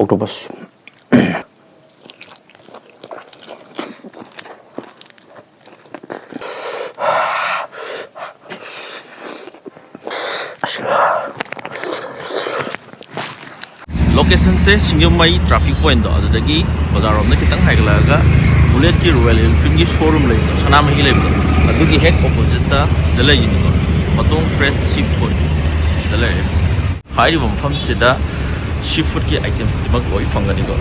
OCTOPUS. Location se Singyamai traffic point do adagi bazar rom na kitang haiglaga bullet ki Royal Enfield ki showroom lay do sanam hi lay do adugi head opposite ta dalay ni do matong fresh seafood dalay hai rom pham sida seafood ki items dimag oi fangani do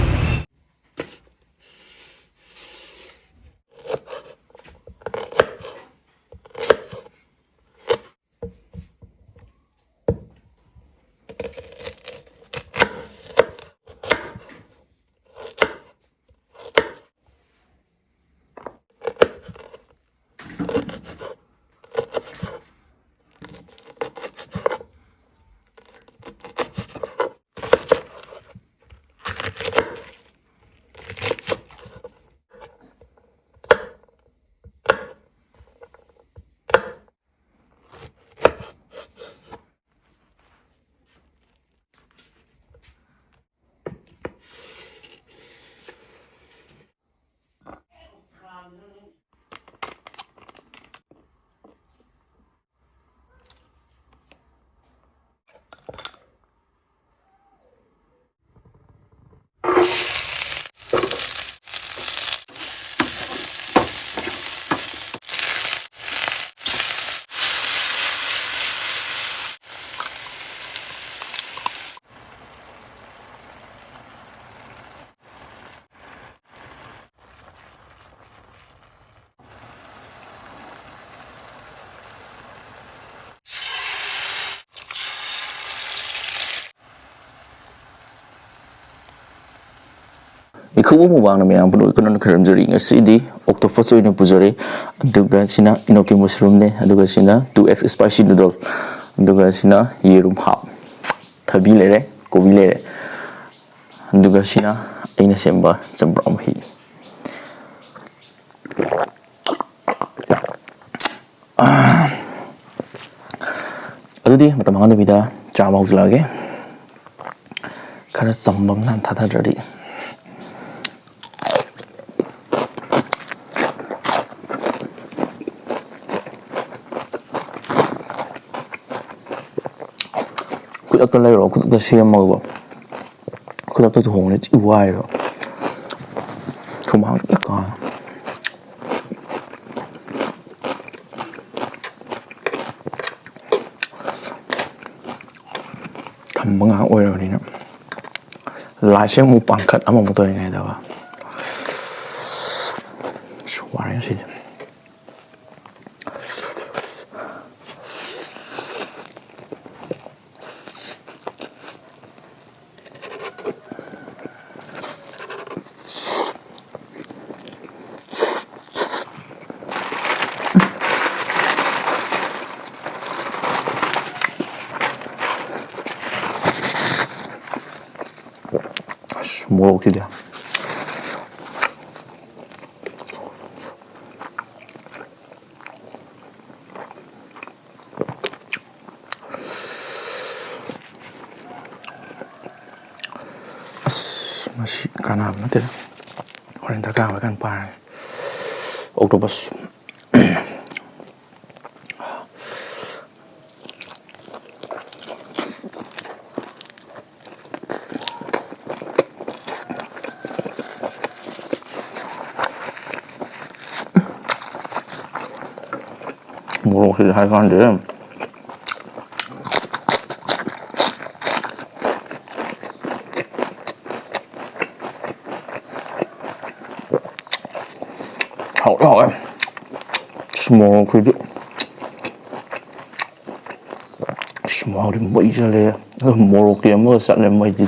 Mitkhuba mukbang na mayam puno ikonon Khurumjari ngasidi octopus oina pujare aduga sina ENOKI mushroom ne aduga sina 2x spicy noodle aduga sina yerum hap thabi lere kobi lere aduga sina aina semba chambram hi adudi matam hangda bida chama hujlage khara sambam nan thadadari Kudak lay ro kudak siya mago kudak to hong net iwai ro kumang ka kambangang oy ro ni na lai siya mu pangkat ama mo to ngai da ba suwari si 모르고 기대야. 맛이 가나 보네. 호렌 다 가와 간 파. OCTOPUS. 모르고 기대 할 건데. hậu small cái small thì mấy giờ này một cái mà sẵn là mấy gì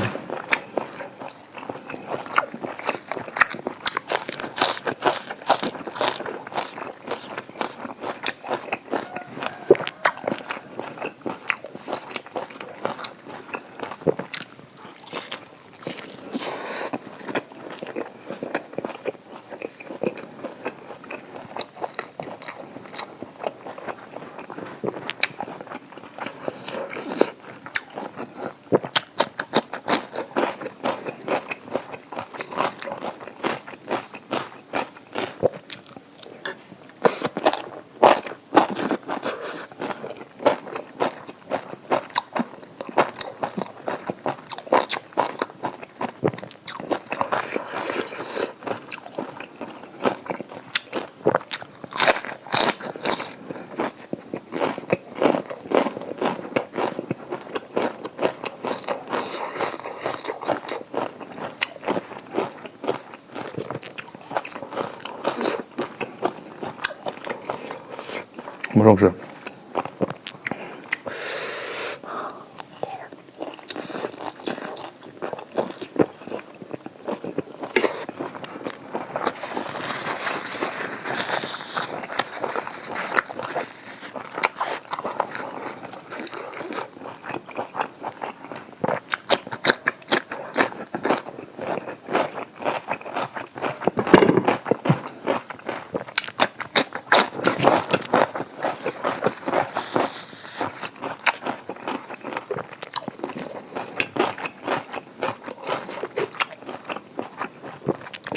모르겠어요.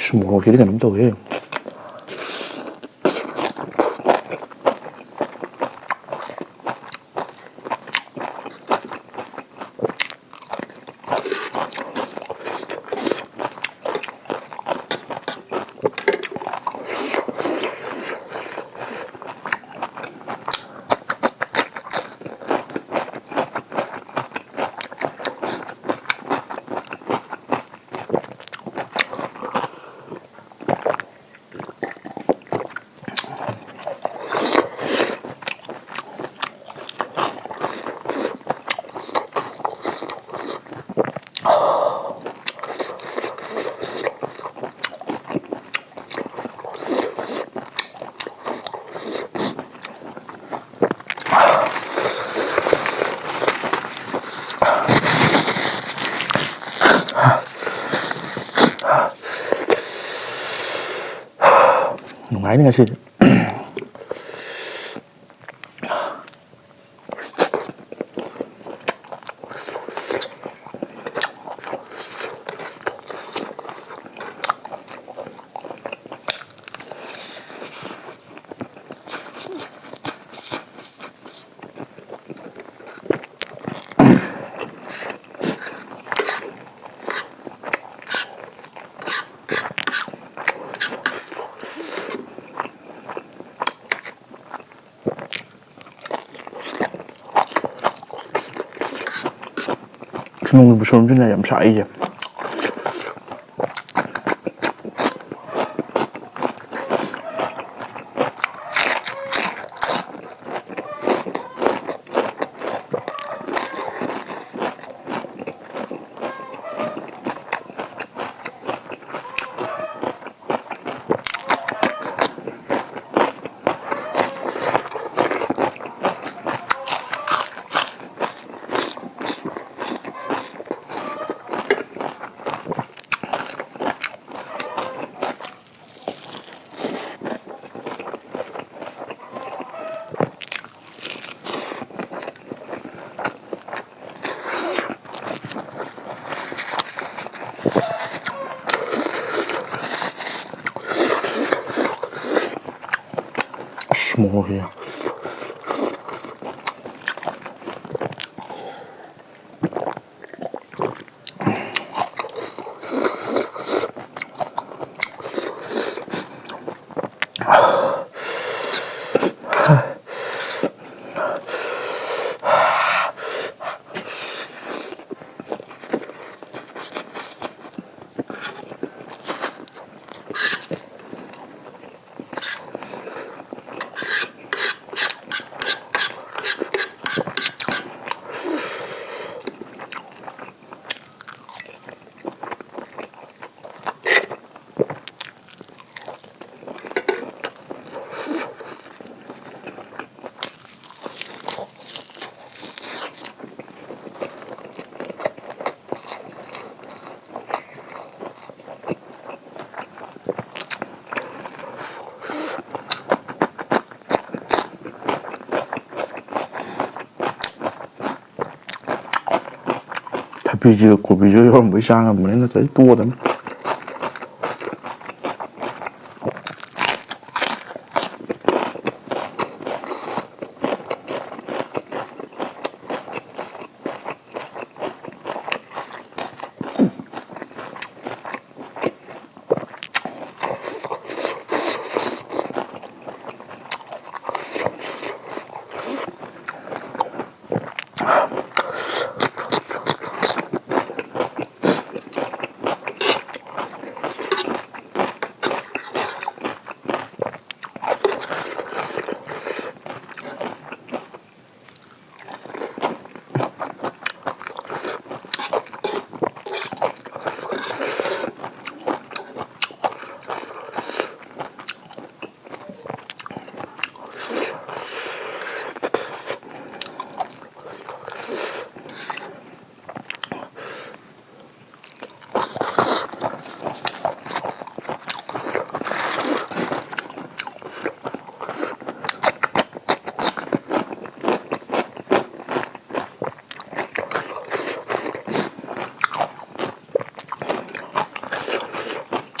Semua kiri kan tahu ya. Ngapain nggak sih? 주먹을 무서운 줄이야 얌샤이게. 뭐야? Bây giờ của bây giờ hôm bữa sáng là mình nó thấy tua lắm.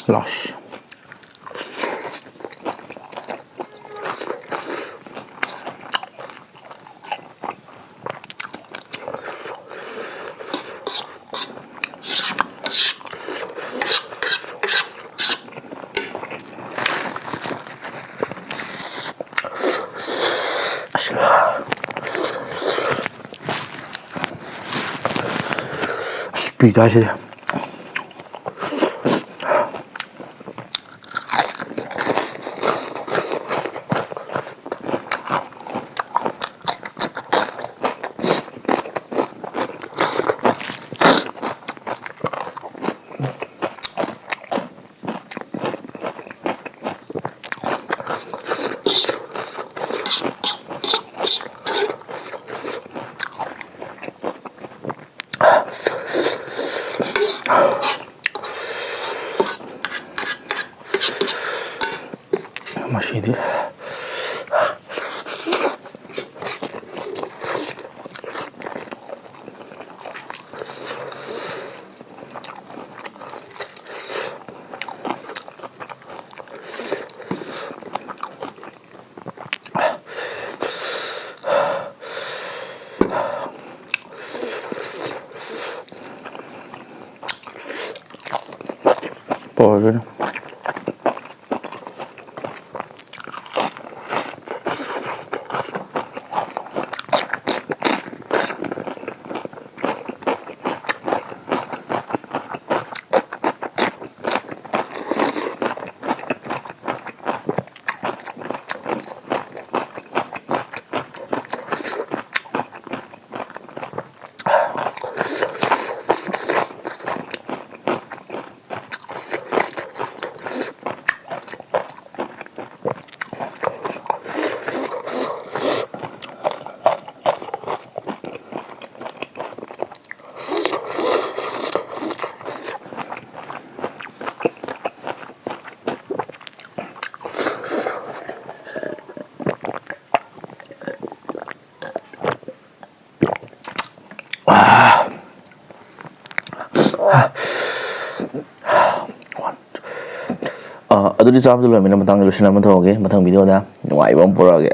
라시. 비다시. 맛이 돼. 버거. ꯑꯗꯨꯗꯤ ꯆꯥꯕꯗ ꯂꯣꯏꯔꯕꯅꯤꯅ ꯃꯊꯪꯒꯤ ꯂꯣꯏꯁꯤꯟꯅꯕ ꯊꯣꯛꯑꯒꯦ ꯃꯊꯪ ꯚꯤꯗꯤꯑꯣꯗ ꯅꯨꯡꯉꯥꯏꯕ ꯑꯃ ꯄꯨꯔꯛꯑꯒꯦ